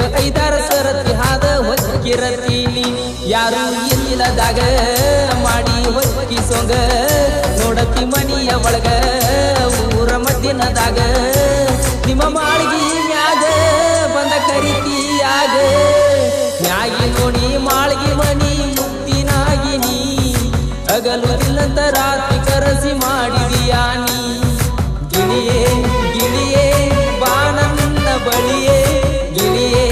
ದಿನಕ್ಕ 5-6 ಸರತಿ ಹಾದ ಹೊಕ್ಕಿರತೀನಿ ಯಾರು ಇಲ್ಲದಾಗ ಮಾಡಿ ಹೊಕ್ಕಿ ಸೊಂಗ ನೋಡತಿ ಮನಿಯ ಒಳಗ ಊರ ಮದ್ದಿನದಾಗ ನಿಮ್ಮ ಮಾಳ್ಗಿ ಮ್ಯಾಗ ಬಂದ ಕರಿತೀಯಾಗ ಮ್ಯಾಗಿ ನೋಡಿ ಮಾಳ್ಗಿ ಮನಿ ಮುತ್ತಿನಾಗಿನಿ ಹಗಲುದಿಲ್ಲಂತ ರಾತ್ರಿ ಕರಸಿ ಮಾಡಿದೀಯಾ ನೀ ಗಿಳಿಯೇ ಗಿಳಿಯೇ ಬಾ ನನ್ನ ಬಳಿಯೇ ಗಿಳಿಯೇ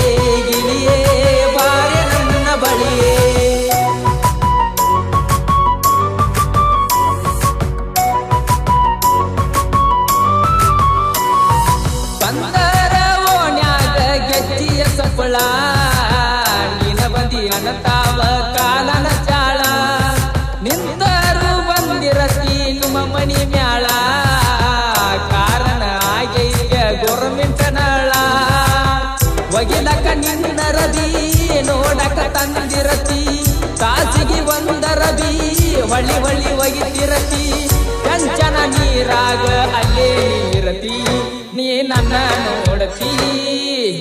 ಗಿಳಿಯೇ ಬಾರೆ ನನ್ನ ಬಳಿಯೇ ಬಂದರ ಓಣ್ಯಾಗ ಗೆಜ್ಜಿಯ ಸಪ್ಪಳ ನೀನ ಬಂದಿ ಅನ್ನತಾವ ಕಾಲನ ಚಾಳ ನಿಂತರು ಬಂದಿರತಿ ನಿಮ್ಮ ಮನಿ ಮ್ಯಾಳ ಕಾರಣ ಆಗೈತ್ಯ ಗೋರ್ಮೆಂಟ್ ನಳ ಒಗಿಲಕ ನಿನ್ನ ರದಿ ನೋಡಕ ತಂದಿರತಿ ತಾಸಿಗೆ ಒಂದರದಿ ಹೊಳಿ ಹೊಳಿ ಒಗಿತಿರತಿ ಕಂಚನ ನೀರಾಗ ಅಲ್ಲೇ ನೀರತಿ ನೀ ನನ್ನ ನೋಡತಿ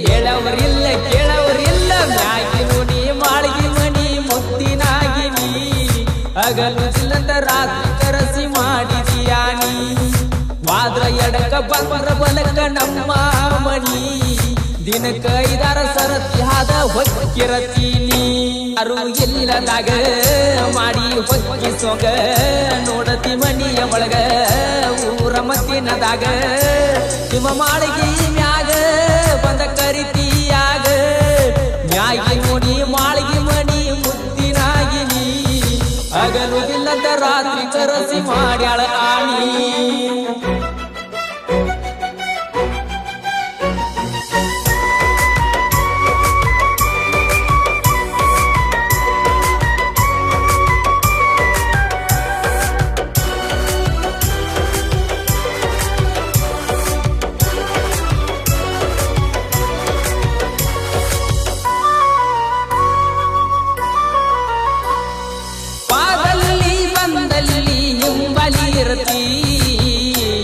ಹೇಳವರಿಲ್ಲ ಕೇಳವರಿಲ್ಲ ಮ್ಯಾಗಿನು ನೀ ಮಾಳ್ಗಿ ಮನಿ ಮುತ್ತಿನಾಗಿನಿ ಹಗಲುದಿಲ್ಲಂತ ರಾತ್ರಿ ಕರಸಿ ಮಾಡಿದೀಯಾ ನೀ ವಾದ್ರ ಎಡಕ ಬಂದ್ರ ಬಲಕ ನಮ್ಮ ಮನಿ ದಿನಕ್ಕ 5-6 ಸರತಿ ಹಾದ ಹೊಕ್ಕಿರತೀನಿ ಯಾರು ಇಲ್ಲದಾಗ ಮಾಡಿ ಹೊಕ್ಕಿ ಸೊಂಗ ನೋಡತಿ ಮನಿಯ ಒಳಗ ಊರ ಮದ್ದಿನದಾಗ ನಿಮ್ಮ ಮಾಳಿಗೆ ಮ್ಯಾಗ ಬಂದ ಕರಿತೀಯಾಗ ಮ್ಯಾಗಿ ನೋಡಿ ಮಾಳಿಗೆ ಮನಿ ಮುತ್ತಿನಾಗಿನಿ ಹಗಲುದಿಲ್ಲದ ರಾತ್ರಿ ಕರಸಿ ಮಾಡ್ಯಾಳ ಆಣಿ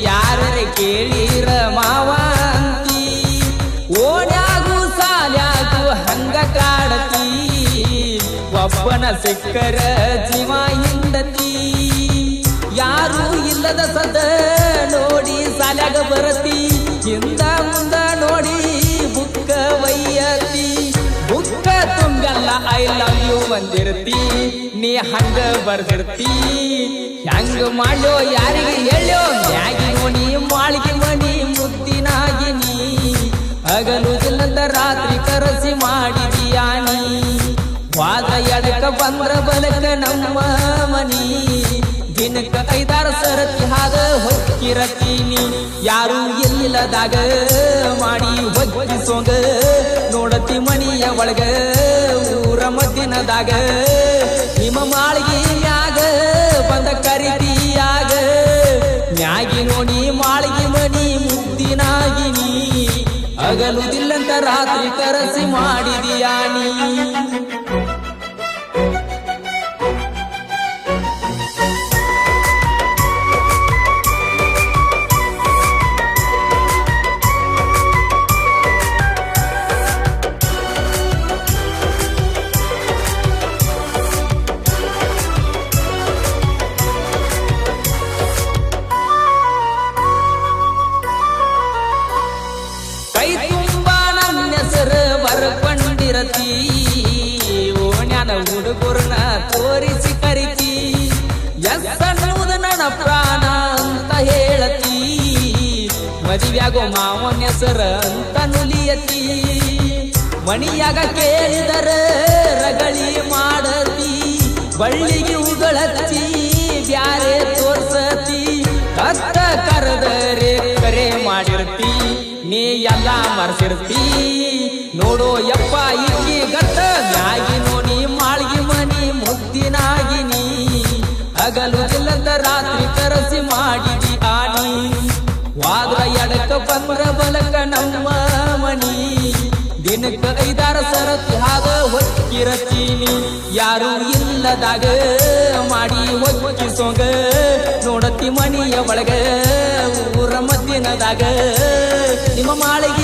ಯಾರರೆ ಕೇಳಿರ ಮಾವಂತಿ ಓಣ್ಯಾಗು ಸಾಲ್ಯಾಗು ಹಂಗ ಕಾಡತಿ ಒಬ್ಬನ ಸಿಕ್ಕರ ಜೀವ ಹಿಂಡತಿ ಯಾರು ಇಲ್ಲದ ಸದ ನೋಡಿ ಸಾಲ್ಯಾಗ ಬರತಿ ಹಿಂದ ಮುಂದ ನೋಡಿ ಬುಕ್ಕ ವೈಯತಿ ಬುಕ್ಕ ತುಂಬಲ್ಲ ಐ ಲವ್ ಯು ಬಂದಿರ್ತಿ ನೀ ಹಂಗ ಬರ್ದಿರ್ತಿ ಹೆಂಗ ಮಾಡ್ಲೋ ಯಾರಿಗೆ ಹೇಳೋ ಮ್ಯಾಗಿ ನೋಡಿ ಮಾಳ್ಗಿ ಮನಿ ಮುತ್ತಿನಾಗಿನಿ ಹಗಲುದಿಲ್ಲದ ರಾತ್ರಿ ಕರಸಿ ಮಾಡಿದೀಯಾ ನೀ ವಾದ ಎಡಕ ಬಂದ್ರ ಬಲಕ ನಮ್ಮ ಮನಿ ದಿನಕ್ಕ 5-6 ಸರತಿ ಹಾದ ಹೊಕ್ಕಿರತೀನಿ ಯಾರು ಇಲ್ಲದಾಗ ಮಾಡಿ ಹೊಕ್ಕಿ ಸೊಂಗ ನೋಡತಿ ಮನಿಯ ಒಳಗ ಊರ ಮದ್ದಿನದಾಗ ನಿಮ್ಮ ಮಾಳ್ಗಿ ಮ್ಯಾಗ ಬಂದ ಕರಿತೀಯಾಗ ಮ್ಯಾಗಿ ನೋಡಿ ಮಾಳ್ಗಿ ಮನಿ ಮುತ್ತಿನಾಗಿನಿ ಹಗಲುದಿಲ್ಲಂತ ರಾತ್ರಿ ಕರಸಿ ಮಾಡಿದೀಯಾ ನೀ ಬರ್ಕೊಂಡಿರತಿ ಓಣ್ಯಾನ ಹುಡುಗರನ್ನ ತೋರಿಸಿ ಕರಿತಿ ಎನ್ನೂದ ನನ್ನ ಪ್ರಾಣ ಅಂತ ಹೇಳತಿ ಮದುವ್ಯಾಗೋ ಮಾವನ ಹೆಸರ ಅಂತ ನುಲಿಯತಿ ಮಣಿಯಾಗ ಕೇಳಿದರ ರಗಳಿ ಮಾಡತಿ ಬಳ್ಳಿಗೆ ಉಗಳತಿ ಬ್ಯಾರೆ ತೋರ್ಸತಿ ಹತ್ತ ಕರೆದರೆ ಕರೆ ಮಾಡಿರ್ತಿ ನೀ ಎಲ್ಲ ಮರ್ಸಿರ್ತಿ ನೋಡೋ ಯಪ್ಪ ಇಕ್ಕಿ ಗಟ್ಟ ಮ್ಯಾಗಿ ನೋಡಿ ಮಾಳ್ಗಿ ಮನಿ ಮುತ್ತಿನಾಗಿನಿ ಹಗಲುದಿಲ್ಲದ ರಾತ್ರಿ ಕರಸಿ ಮಾಡಿದಿ ಆನಿ ವಾದ್ರ ಎಡಕ ಬಂದ್ರ ಬಲಕ ನಮ್ಮ ಮನಿ ದಿನಕ್ಕ 5-6 ಸರತಿ ಹಾದ ಹೊಕ್ಕಿರತೀನಿ ಯಾರು ಇಲ್ಲದಾಗ ಮಾಡಿ ಹೊಕ್ಕಿ ಸೊಂಗ ನೋಡತಿ ಮನಿಯ ಒಳಗ ಊರ ಮದ್ದಿನದಾಗ ನಿಮ್ಮ ಮಾಳಿಗೆ